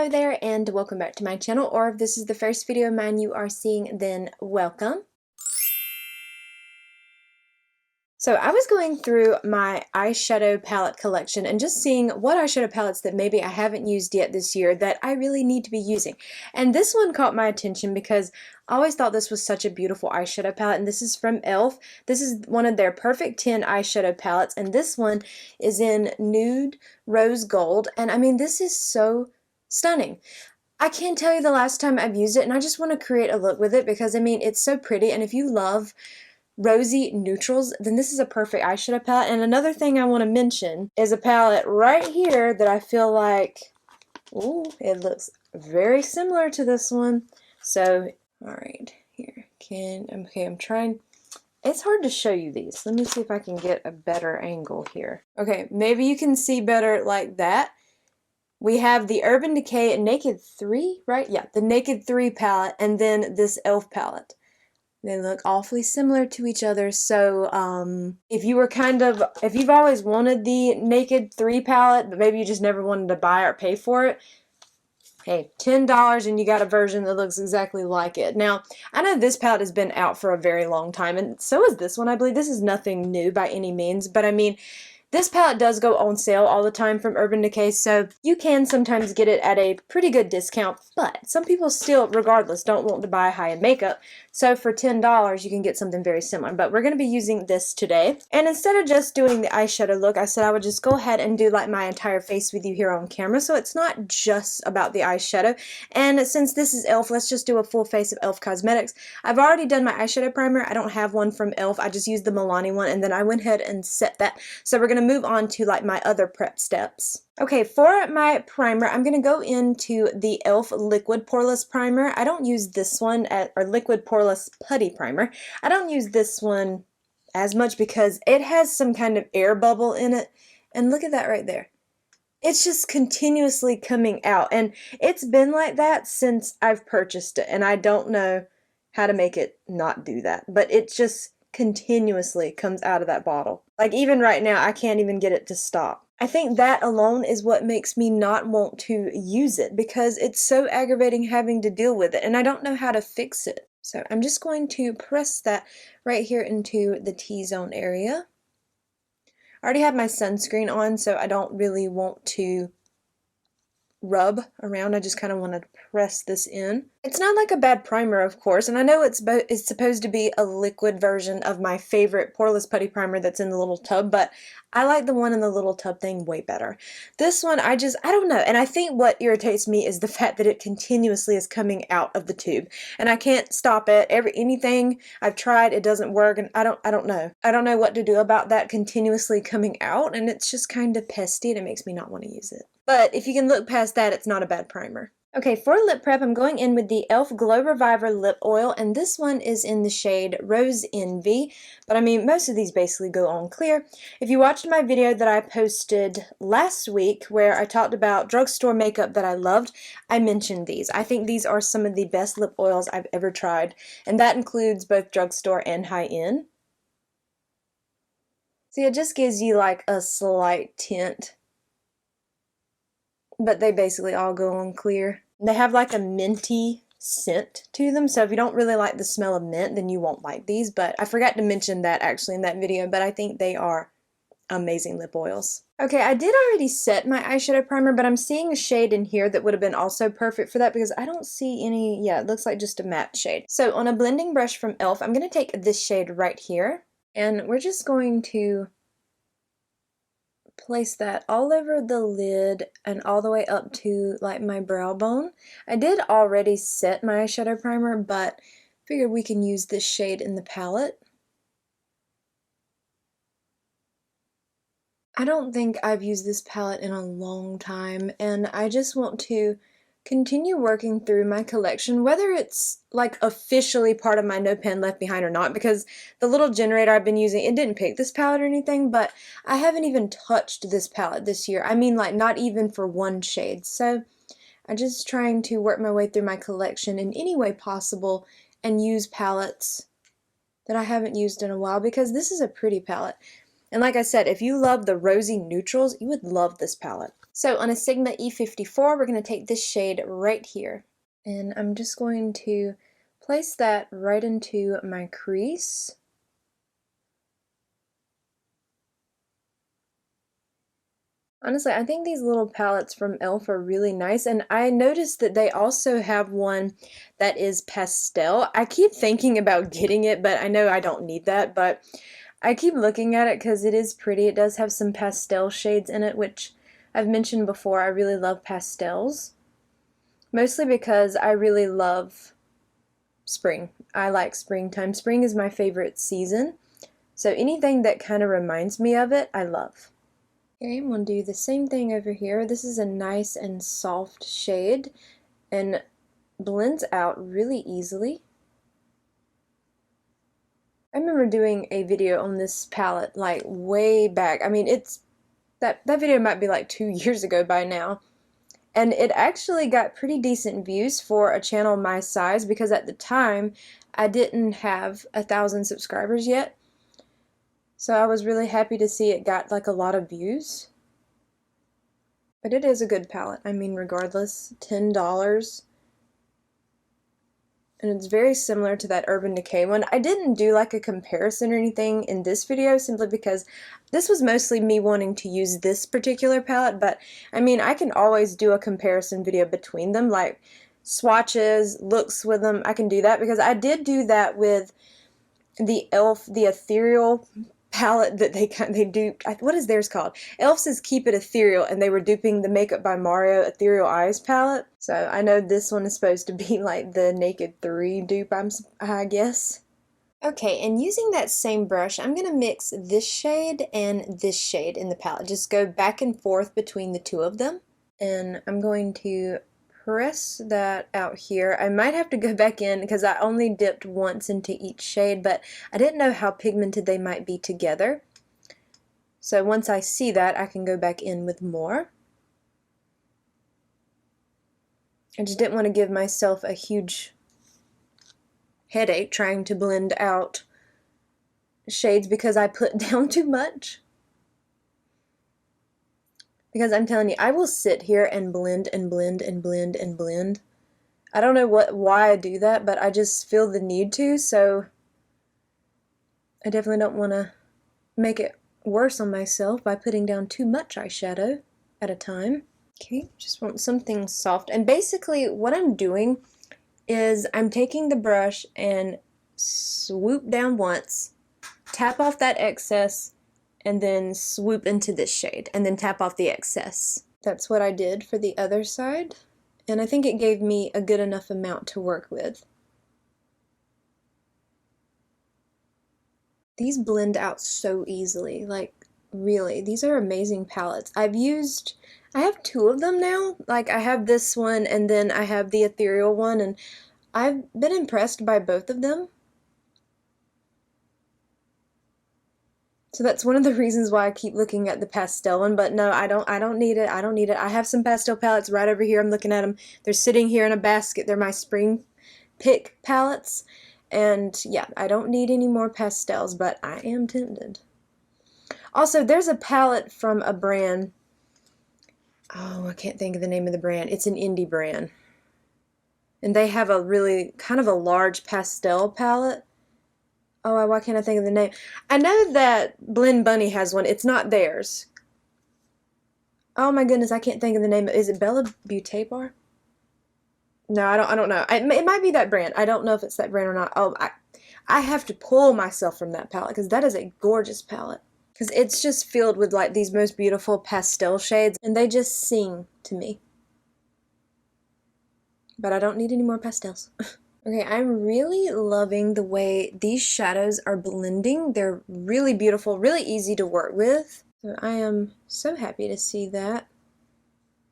Hello there and welcome back to my channel, or if this is the first video of mine you are seeing, then welcome. So I was going through my eyeshadow palette collection and just seeing what eyeshadow palettes that maybe I haven't used yet this year that I really need to be using. And this one caught my attention because I always thought this was such a beautiful eyeshadow palette, and this is from e.l.f. This is one of their Perfect 10 eyeshadow palettes, and this one is in Nude Rose Gold, and I mean this is so stunning. I can't tell you the last time I've used it, and I just want to create a look with it because I mean it's so pretty, and if you love rosy neutrals, then this is a perfect eyeshadow palette. And another thing I want to mention is a palette right here that I feel like, ooh, it looks very similar to this one. So, alright, here, I'm trying, it's hard to show you these. Let me see if I can get a better angle here. Okay, maybe you can see better like that. We have the Urban Decay Naked 3, right? Yeah, the Naked 3 palette, and then this e.l.f. palette. They look awfully similar to each other, so if you've always wanted the Naked 3 palette, but maybe you just never wanted to buy or pay for it, hey, $10 and you got a version that looks exactly like it. Now, I know this palette has been out for a very long time, and so is this one, I believe. This is nothing new by any means, but I mean, this palette does go on sale all the time from Urban Decay, so you can sometimes get it at a pretty good discount, but some people still, regardless, don't want to buy high-end makeup, so for $10 you can get something very similar. But we're going to be using this today, and instead of just doing the eyeshadow look, I said I would just go ahead and do like my entire face with you here on camera, so it's not just about the eyeshadow. And since this is e.l.f., let's just do a full face of e.l.f. Cosmetics. I've already done my eyeshadow primer. I don't have one from e.l.f. I just used the Milani one, and then I went ahead and set that. So we're going to move on to like my other prep steps. Okay, for my primer, I'm going to go into the e.l.f. Liquid Poreless Primer. I don't use this one, or Liquid Poreless Putty Primer. I don't use this one as much because it has some kind of air bubble in it. And look at that right there. It's just continuously coming out. And it's been like that since I've purchased it. And I don't know how to make it not do that. But it just continuously comes out of that bottle. Like even right now, I can't even get it to stop. I think that alone is what makes me not want to use it because it's so aggravating having to deal with it and I don't know how to fix it. So I'm just going to press that right here into the T-zone area. I already have my sunscreen on, so I don't really want to rub around. I just kind of want to press this in. It's not like a bad primer, of course, and I know it's supposed to be a liquid version of my favorite Poreless Putty Primer that's in the little tub, but I like the one in the little tub thing way better. This one, I don't know, and I think what irritates me is the fact that it continuously is coming out of the tube, and I can't stop it. Anything I've tried, it doesn't work, and I don't know. I don't know what to do about that continuously coming out, and it's just kind of pesty, and it makes me not want to use it. But if you can look past that, it's not a bad primer. Okay, for lip prep, I'm going in with the e.l.f. Glow Reviver Lip Oil, and this one is in the shade Rose Envy, but I mean, most of these basically go on clear. If you watched my video that I posted last week where I talked about drugstore makeup that I loved, I mentioned these. I think these are some of the best lip oils I've ever tried, and that includes both drugstore and high-end. See, it just gives you like a slight tint, but they basically all go on clear. They have like a minty scent to them, so if you don't really like the smell of mint, then you won't like these, but I forgot to mention that actually in that video, but I think they are amazing lip oils. Okay, I did already set my eyeshadow primer, but I'm seeing a shade in here that would have been also perfect for that because I don't see any, yeah, it looks like just a matte shade. So on a blending brush from e.l.f., I'm going to take this shade right here, and we're just going to place that all over the lid and all the way up to like my brow bone. I did already set my eyeshadow primer, but figured we can use this shade in the palette. I don't think I've used this palette in a long time, and I just want to continue working through my collection, whether it's like officially part of my No Pen Left Behind or not, because the little generator I've been using, it didn't pick this palette or anything, but I haven't even touched this palette this year. I mean, like, not even for one shade. So I'm just trying to work my way through my collection in any way possible and use palettes that I haven't used in a while, because this is a pretty palette. And like I said, if you love the rosy neutrals, you would love this palette. So on a Sigma E54, we're going to take this shade right here. And I'm just going to place that right into my crease. Honestly, I think these little palettes from e.l.f. are really nice, and I noticed that they also have one that is pastel. I keep thinking about getting it, but I know I don't need that, but I keep looking at it because it is pretty. It does have some pastel shades in it, which I've mentioned before. I really love pastels, mostly because I really love spring. I like springtime. Spring is my favorite season, so anything that kind of reminds me of it, I love. Okay, I'm going to do the same thing over here. This is a nice and soft shade and blends out really easily. I remember doing a video on this palette like way back. I mean, that video might be like 2 years ago by now. And it actually got pretty decent views for a channel my size because at the time I didn't have 1,000 subscribers yet. So I was really happy to see it got like a lot of views. But it is a good palette. I mean, regardless, $10. And it's very similar to that Urban Decay one. I didn't do like a comparison or anything in this video simply because this was mostly me wanting to use this particular palette, but I mean, I can always do a comparison video between them, like swatches, looks with them. I can do that because I did do that with the e.l.f. the Ethereal palette that they duped. What is theirs called? e.l.f. says keep it ethereal, and they were duping the Makeup by Mario Ethereal Eyes palette. So I know this one is supposed to be like the Naked 3 dupe, I guess. Okay, and using that same brush, I'm going to mix this shade and this shade in the palette. Just go back and forth between the two of them. And I'm going to press that out here. I might have to go back in because I only dipped once into each shade, but I didn't know how pigmented they might be together. So once I see that, I can go back in with more. I just didn't want to give myself a huge headache trying to blend out shades because I put down too much. Because I'm telling you, I will sit here and blend and blend and blend and blend. I don't know why I do that, but I just feel the need to, so I definitely don't want to make it worse on myself by putting down too much eyeshadow at a time. Okay, just want something soft. And basically what I'm doing is I'm taking the brush and swoop down once, tap off that excess, and then swoop into this shade, and then tap off the excess. That's what I did for the other side, and I think it gave me a good enough amount to work with. These blend out so easily, like really, these are amazing palettes. I have 2 of them now. Like I have this one and then I have the Ethereal one, and I've been impressed by both of them. So that's one of the reasons why I keep looking at the pastel one, but no, I don't need it. I don't need it. I have some pastel palettes right over here. I'm looking at them. They're sitting here in a basket. They're my spring pick palettes. And yeah, I don't need any more pastels, but I am tempted. Also, there's a palette from a brand. Oh, I can't think of the name of the brand. It's an indie brand. And they have a really kind of a large pastel palette. Oh, why can't I think of the name? I know that Blend Bunny has one. It's not theirs. Oh my goodness, I can't think of the name. Is it Bella Beauté Bar? No, I don't know. It might be that brand. I don't know if it's that brand or not. Oh, I have to pull myself from that palette because that is a gorgeous palette. Because it's just filled with like these most beautiful pastel shades, and they just sing to me. But I don't need any more pastels. Okay, I'm really loving the way these shadows are blending. They're really beautiful, really easy to work with. So I am so happy to see that.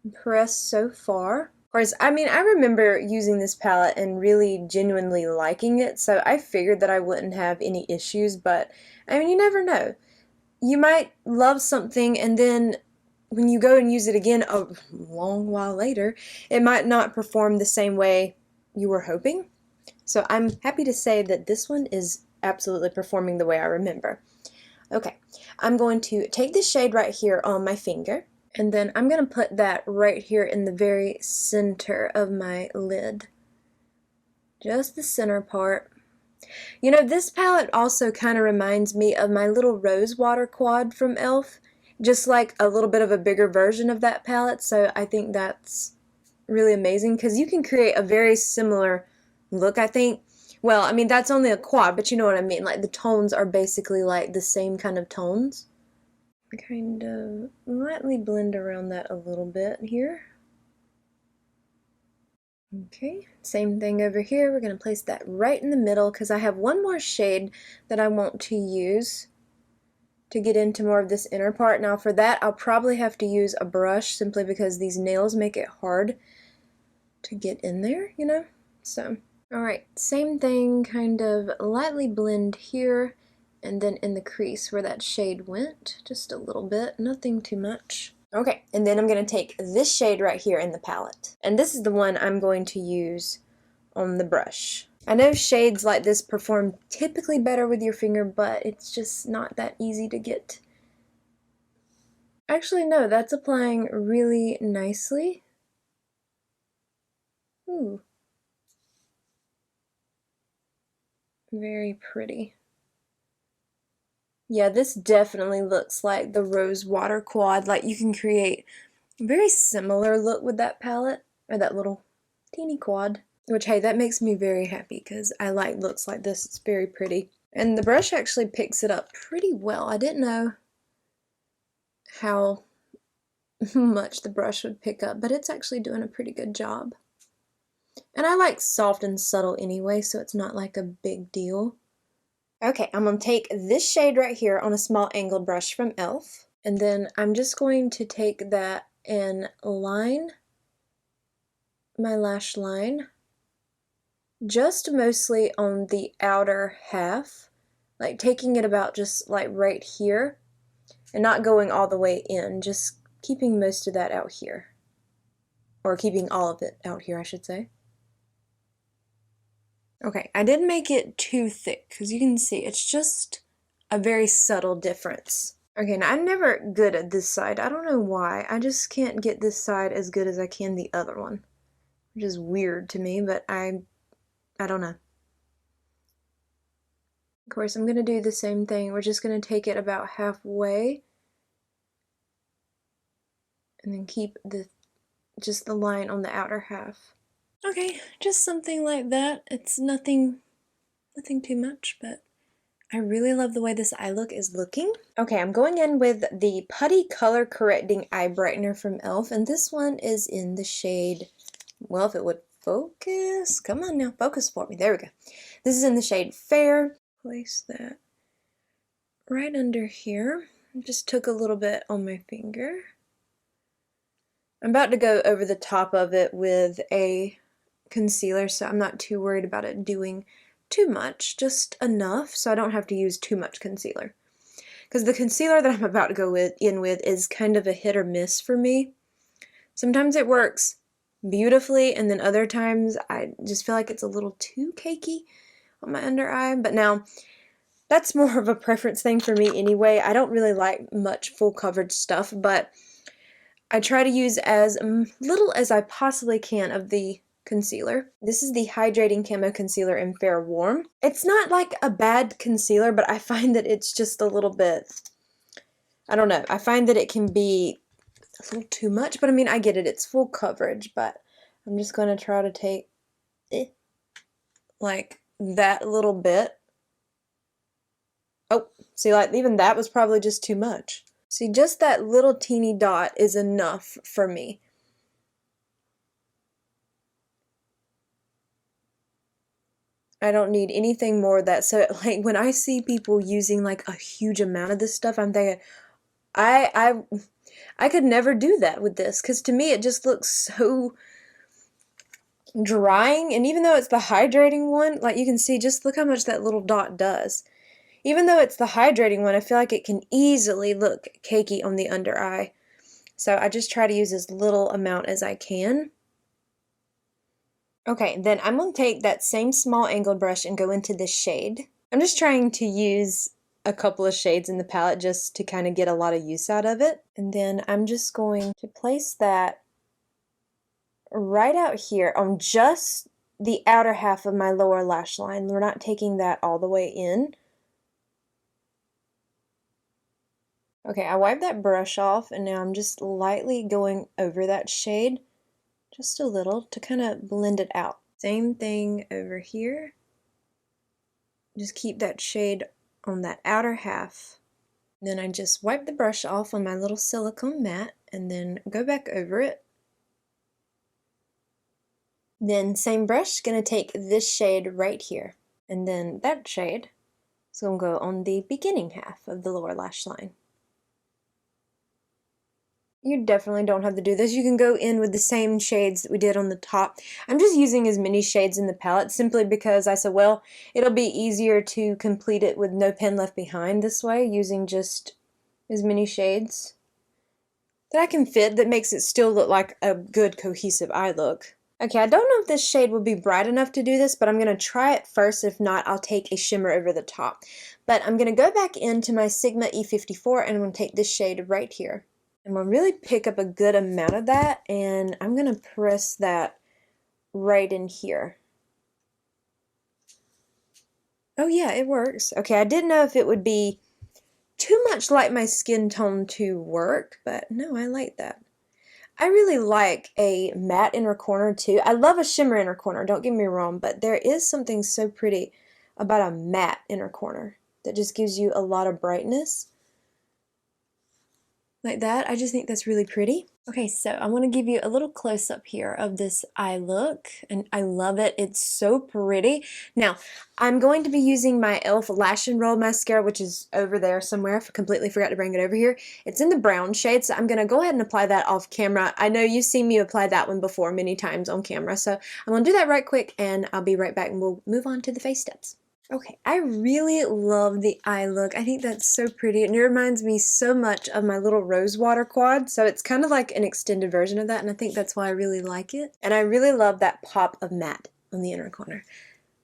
Impressed so far. Of course, I mean, I remember using this palette and really genuinely liking it, so I figured that I wouldn't have any issues, but I mean, you never know. You might love something and then when you go and use it again a long while later, it might not perform the same way you were hoping. So I'm happy to say that this one is absolutely performing the way I remember. Okay, I'm going to take this shade right here on my finger, And then I'm going to put that right here in the very center of my lid. Just the center part. You know, this palette also kind of reminds me of my little rose water quad from e.l.f. Just like a little bit of a bigger version of that palette, so I think that's really amazing because you can create a very similar look, I think. Well, I mean, that's only a quad, but you know what I mean. Like, the tones are basically like the same kind of tones. Kind of lightly blend around that a little bit here. Okay, same thing over here. We're going to place that right in the middle because I have one more shade that I want to use to get into more of this inner part. Now for that, I'll probably have to use a brush simply because these nails make it hard to get in there, you know? So, alright, same thing, kind of lightly blend here and then in the crease where that shade went, just a little bit, nothing too much. Okay, and then I'm going to take this shade right here in the palette. And this is the one I'm going to use on the brush. I know shades like this perform typically better with your finger, but it's just not that easy to get. Actually, no, that's applying really nicely. Ooh. Very pretty. Yeah, this definitely looks like the rose water quad. Like, you can create a very similar look with that palette, or that little teeny quad. Which, hey, that makes me very happy because I like looks like this. It's very pretty. And the brush actually picks it up pretty well. I didn't know how much the brush would pick up, but it's actually doing a pretty good job. And I like soft and subtle anyway, so it's not like a big deal. Okay, I'm going to take this shade right here on a small angled brush from e.l.f. And then I'm just going to take that and line my lash line just mostly on the outer half, like taking it about just like right here and not going all the way in, just keeping most of that out here. Or keeping all of it out here, I should say. Okay, I didn't make it too thick because you can see it's just a very subtle difference. Okay, now I'm never good at this side. I don't know why. I just can't get this side as good as I can the other one, which is weird to me, but I don't know. Of course, I'm going to do the same thing. We're just going to take it about halfway and then keep just the line on the outer half. Okay, just something like that. It's nothing too much, but I really love the way this eye look is looking. Okay, I'm going in with the Putty Color Correcting Eye Brightener from e.l.f. and this one is in the shade, well, if it would focus, come on now, focus for me, there we go. This is in the shade Fair. Place that right under here. I just took a little bit on my finger. I'm about to go over the top of it with a concealer, so I'm not too worried about it doing too much, just enough so I don't have to use too much concealer. Because the concealer that I'm about to go in with is kind of a hit or miss for me. Sometimes it works beautifully, and then other times I just feel like it's a little too cakey on my under eye. But now, that's more of a preference thing for me anyway. I don't really like much full coverage stuff, but I try to use as little as I possibly can of the concealer. This is the Hydrating Camo Concealer in Fair Warm. It's not like a bad concealer, but I find that it's just a little bit, I don't know, I find that it can be a little too much, but I mean, I get it, it's full coverage, but I'm just going to try to take like that little bit. Oh, see, like even that was probably just too much. See, just that little teeny dot is enough for me. I don't need anything more of that. So, like, when I see people using, like, a huge amount of this stuff, I'm thinking, I could never do that with this, because to me it just looks so drying, and even though it's the hydrating one, like, you can see, just look how much that little dot does. Even though it's the hydrating one, I feel like it can easily look cakey on the under eye. So I just try to use as little amount as I can. Okay, then I'm going to take that same small angled brush and go into this shade. I'm just trying to use a couple of shades in the palette just to kind of get a lot of use out of it. And then I'm just going to place that right out here on just the outer half of my lower lash line. We're not taking that all the way in. Okay, I wiped that brush off and now I'm just lightly going over that shade just a little to kind of blend it out. Same thing over here. Just keep that shade on that outer half. Then I just wipe the brush off on my little silicone mat and then go back over it. Then same brush, gonna take this shade right here. And then that shade is gonna go on the beginning half of the lower lash line. You definitely don't have to do this. You can go in with the same shades that we did on the top. I'm just using as many shades in the palette simply because I said, well, it'll be easier to complete it with no pen left behind this way, using just as many shades that I can fit that makes it still look like a good cohesive eye look. Okay, I don't know if this shade will be bright enough to do this, but I'm going to try it first. If not, I'll take a shimmer over the top. But I'm going to go back into my Sigma E54 and I'm going to take this shade right here. I'm going to really pick up a good amount of that, and I'm going to press that right in here. Oh yeah, it works. Okay, I didn't know if it would be too much like my skin tone to work, but no, I like that. I really like a matte inner corner too. I love a shimmer inner corner, don't get me wrong, but there is something so pretty about a matte inner corner that just gives you a lot of brightness. Like that. I just think that's really pretty. Okay, so I want to give you a little close-up here of this eye look, and I love it. It's so pretty. Now, I'm going to be using my e.l.f. Lash and Roll Mascara, which is over there somewhere. I completely forgot to bring it over here. It's in the brown shade, so I'm going to go ahead and apply that off camera. I know you've seen me apply that one before many times on camera, so I'm going to do that right quick, and I'll be right back, and we'll move on to the face steps. Okay, I really love the eye look. I think that's so pretty, and it reminds me so much of my little rose water quad, so it's kind of like an extended version of that, and I think that's why I really like it. And I really love that pop of matte on the inner corner.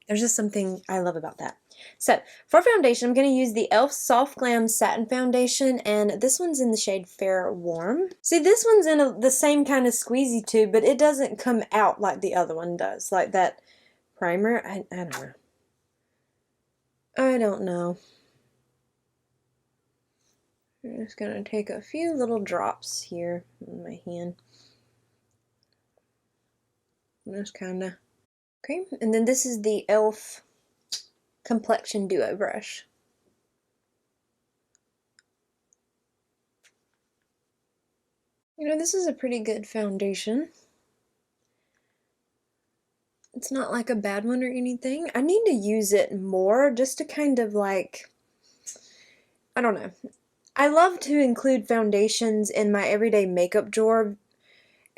There's just something I love about that. So, for foundation, I'm going to use the e.l.f. Soft Glam Satin Foundation, and this one's in the shade Fair Warm. See, this one's in the same kind of squeezy tube, but it doesn't come out like the other one does, like that primer. I don't know. I don't know. I'm just going to take a few little drops here in my hand. Just kind of, okay. And then this is the e.l.f. Complexion Duo brush. You know, this is a pretty good foundation. It's not like a bad one or anything. I need to use it more just to kind of like, I don't know. I love to include foundations in my everyday makeup drawer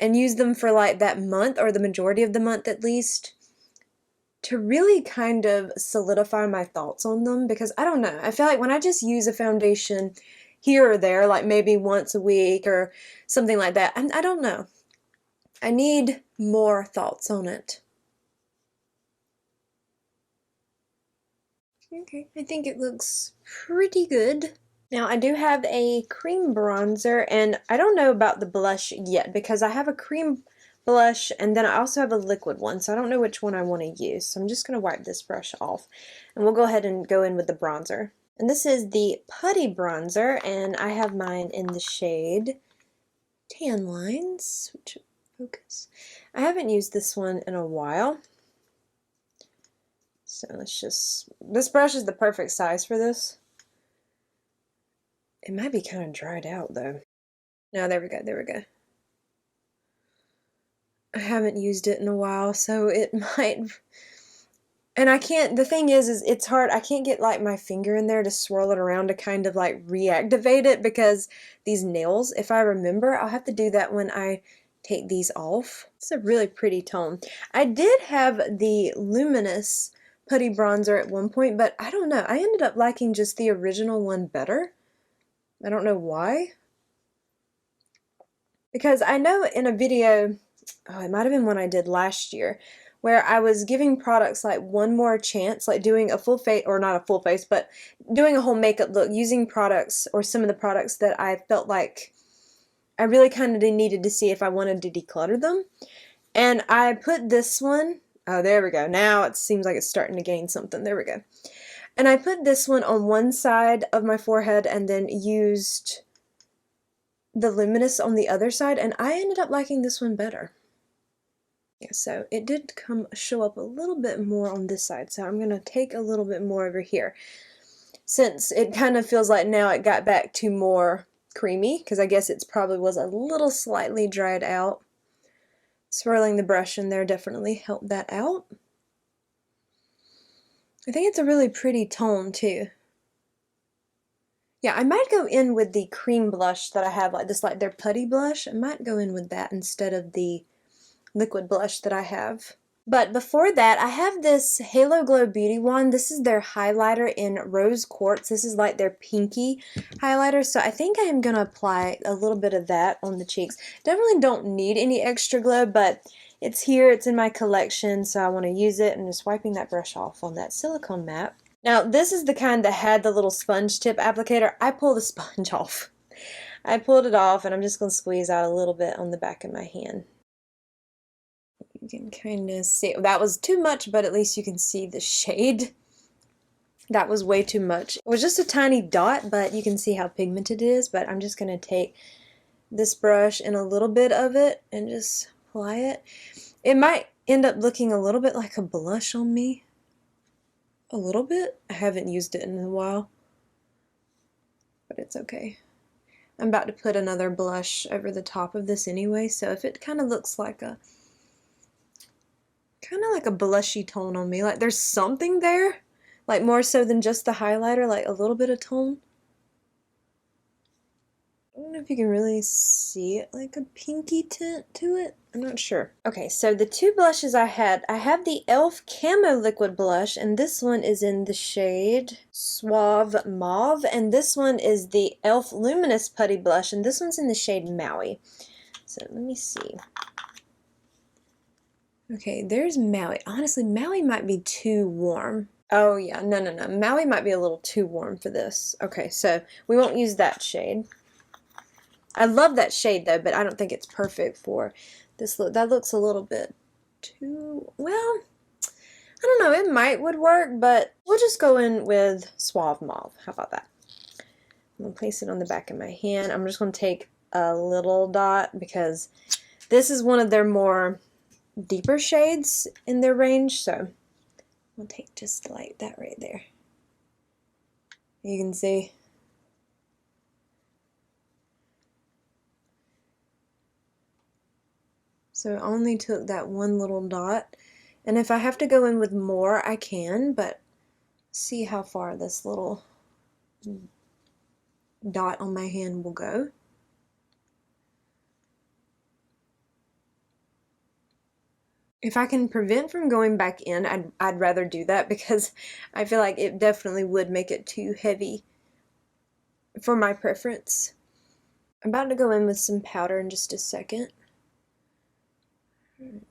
and use them for like that month, or the majority of the month at least, to really kind of solidify my thoughts on them, because I don't know. I feel like when I just use a foundation here or there, like maybe once a week or something like that, I don't know. I need more thoughts on it. Okay, I think it looks pretty good. Now I do have a cream bronzer, and I don't know about the blush yet because I have a cream blush and then I also have a liquid one, so I don't know which one I want to use. So I'm just going to wipe this brush off and we'll go ahead and go in with the bronzer. And this is the Putty Bronzer, and I have mine in the shade Tan Lines, which focus. I haven't used this one in a while. So let's just, this brush is the perfect size for this. It might be kind of dried out though. No, there we go, there we go. I haven't used it in a while, so it might, and I can't, the thing is it's hard, I can't get like my finger in there to swirl it around to kind of like reactivate it, because these nails, if I remember, I'll have to do that when I take these off. It's a really pretty tone. I did have the Luminous Putty Bronzer at one point, but I don't know, I ended up liking just the original one better. I don't know why. Because I know in a video, oh, it might have been one I did last year, where I was giving products like one more chance, like doing a full face, or not a full face, but doing a whole makeup look using products or some of the products that I felt like I really kind of needed to see if I wanted to declutter them. And I put this one, oh, there we go. Now it seems like it's starting to gain something. There we go. And I put this one on one side of my forehead and then used the luminous on the other side, and I ended up liking this one better. Yeah, so it did show up a little bit more on this side, so I'm going to take a little bit more over here. Since it kind of feels like now it got back to more creamy, because I guess it probably was a little slightly dried out. Swirling the brush in there definitely helped that out. I think it's a really pretty tone too. Yeah, I might go in with the cream blush that I have, like this, like their putty blush. I might go in with that instead of the liquid blush that I have. But before that, I have this Halo Glow Beauty Wand. This is their highlighter in Rose Quartz. This is like their pinky highlighter. So I think I am going to apply a little bit of that on the cheeks. Definitely don't need any extra glow, but it's here. It's in my collection, so I want to use it. I'm just wiping that brush off on that silicone mat. Now, this is the kind that had the little sponge tip applicator. I pulled the sponge off. I pulled it off, and I'm just going to squeeze out a little bit on the back of my hand. You can kind of see, that was too much, but at least you can see the shade. That was way too much. It was just a tiny dot, but you can see how pigmented it is. But I'm just going to take this brush and a little bit of it and just apply it. It might end up looking a little bit like a blush on me. A little bit. I haven't used it in a while, but it's okay. I'm about to put another blush over the top of this anyway, so if it kind of looks like a blushy tone on me, like there's something there, like more so than just the highlighter, like a little bit of tone. I don't know if you can really see it, like a pinky tint to it. I'm not sure. Okay, so the two blushes I have the e.l.f. Camo Liquid Blush, and this one is in the shade Suave Mauve, and this one is the e.l.f. Luminous Putty Blush, and this one's in the shade Maui. So let me see. Okay, there's Maui. Honestly, Maui might be too warm. Oh yeah, no. Maui might be a little too warm for this. Okay, so we won't use that shade. I love that shade though, but I don't think it's perfect for this look. That looks a little bit too, well, I don't know, it would work, but we'll just go in with Suave Mauve. How about that? I'm going to place it on the back of my hand. I'm just going to take a little dot because this is one of their more deeper shades in their range, so I'll take just like that right there. You can see. So I only took that one little dot, and if I have to go in with more, I can, but see how far this little dot on my hand will go. If I can prevent from going back in, I'd rather do that because I feel like it definitely would make it too heavy for my preference. I'm about to go in with some powder in just a second.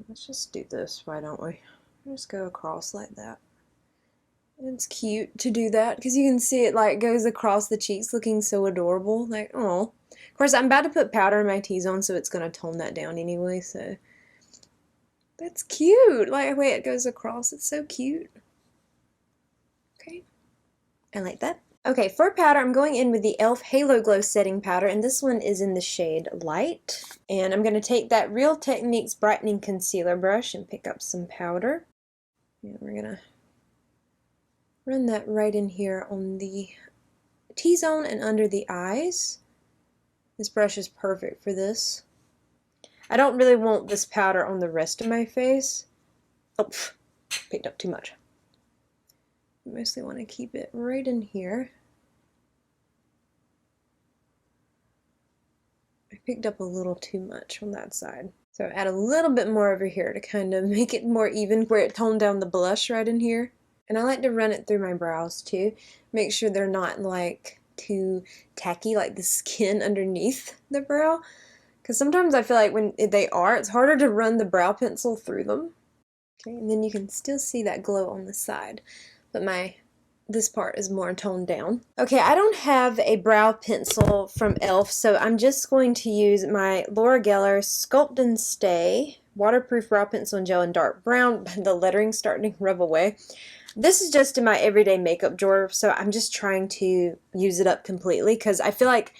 Let's just do this, why don't we? Just go across like that. It's cute to do that because you can see it like goes across the cheeks looking so adorable. Like, oh. Of course, I'm about to put powder in my T-zone, so it's going to tone that down anyway, so. That's cute! Like the way it goes across, it's so cute. Okay. I like that. Okay, for powder, I'm going in with the e.l.f. Halo Glow Setting Powder, and this one is in the shade Light. And I'm going to take that Real Techniques Brightening Concealer brush and pick up some powder. And we're going to run that right in here on the T-zone and under the eyes. This brush is perfect for this. I don't really want this powder on the rest of my face. Oh, picked up too much. I mostly want to keep it right in here. I picked up a little too much on that side. So add a little bit more over here to kind of make it more even, where it toned down the blush right in here. And I like to run it through my brows too. Make sure they're not like too tacky, like the skin underneath the brow. Because sometimes I feel like when they are, it's harder to run the brow pencil through them. Okay, and then you can still see that glow on the side, but this part is more toned down. Okay, I don't have a brow pencil from e.l.f., so I'm just going to use my Laura Geller Sculpt and Stay waterproof brow pencil in gel in dark brown. The lettering's starting to rub away. This is just in my everyday makeup drawer, so I'm just trying to use it up completely because I feel like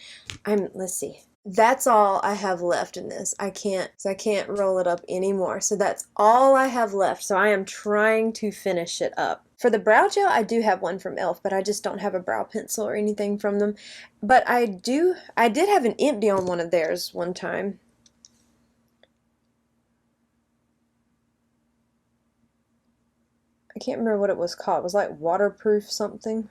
let's see. That's all I have left in this. I can't roll it up anymore. So that's all I have left. So I am trying to finish it up. For the brow gel, I do have one from e.l.f., but I just don't have a brow pencil or anything from them. But I did have an empty on one of theirs one time. I can't remember what it was called. It was like waterproof something.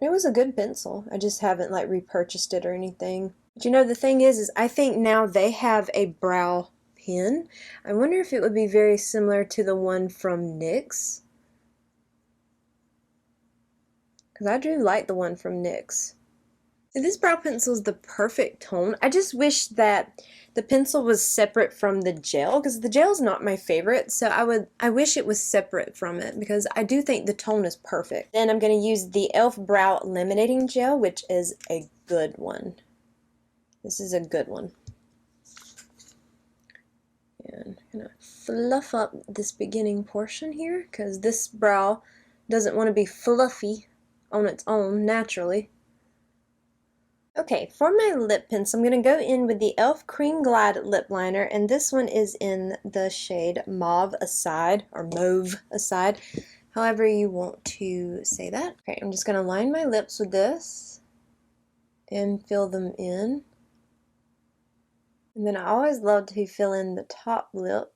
It was a good pencil. I just haven't like repurchased it or anything. But you know, the thing is I think now they have a brow pen. I wonder if it would be very similar to the one from NYX. Because I do like the one from NYX. This brow pencil is the perfect tone. I just wish that the pencil was separate from the gel, because the gel is not my favorite, so I wish it was separate from it, because I do think the tone is perfect. Then I'm going to use the e.l.f. Brow Laminating Gel, which is a good one. This is a good one. And I'm going to fluff up this beginning portion here, because this brow doesn't want to be fluffy on its own naturally. Okay, for my lip pencil, I'm going to go in with the e.l.f. Cream Glide Lip Liner, and this one is in the shade Mauve Aside, or Mauve Aside, however you want to say that. Okay, I'm just going to line my lips with this and fill them in. And then I always love to fill in the top lip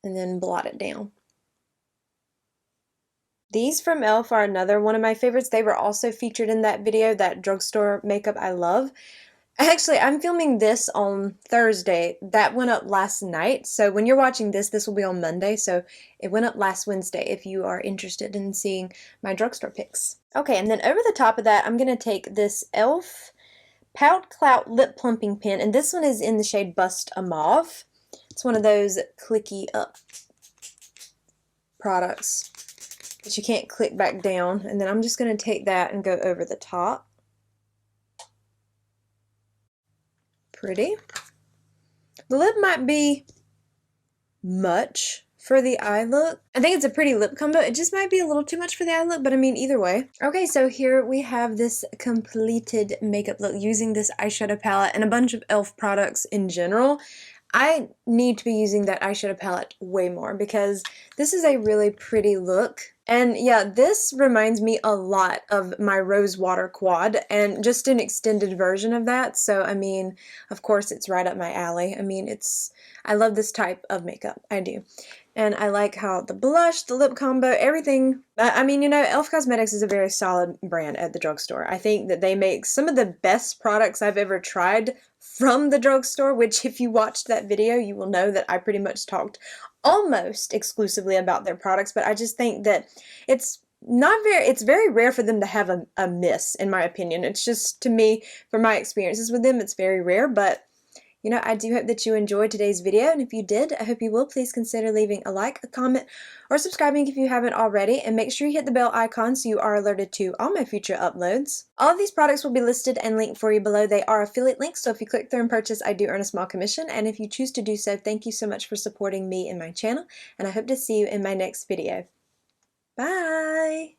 and then blot it down. These from e.l.f. are another one of my favorites. They were also featured in that video, that drugstore makeup I love. Actually, I'm filming this on Thursday. That went up last night. So when you're watching this, this will be on Monday. So it went up last Wednesday if you are interested in seeing my drugstore pics. Okay, and then over the top of that, I'm going to take this e.l.f. Pout Clout Lip Plumping Pen. And this one is in the shade Bust a Mauve. It's one of those clicky up products that you can't click back down. And then I'm just going to take that and go over the top. Pretty. The lip might be much for the eye look. I think it's a pretty lip combo. It just might be a little too much for the eye look, but I mean, either way. Okay, so here we have this completed makeup look using this eyeshadow palette and a bunch of e.l.f. products in general. I need to be using that eyeshadow palette way more because this is a really pretty look. And yeah, this reminds me a lot of my Rose Water Quad and just an extended version of that. So, I mean, of course, it's right up my alley. I mean, I love this type of makeup. I do. And I like how the blush, the lip combo, everything. I mean, you know, e.l.f. Cosmetics is a very solid brand at the drugstore. I think that they make some of the best products I've ever tried from the drugstore, which if you watched that video, you will know that I pretty much talked almost exclusively about their products, but I just think that it's very rare for them to have a miss, in my opinion. It's just, to me, from my experiences with them, it's very rare, but you know, I do hope that you enjoyed today's video, and if you did, I hope you will please consider leaving a like, a comment, or subscribing if you haven't already, and make sure you hit the bell icon so you are alerted to all my future uploads. All of these products will be listed and linked for you below. They are affiliate links, so if you click through and purchase, I do earn a small commission, and if you choose to do so, thank you so much for supporting me and my channel, and I hope to see you in my next video. Bye!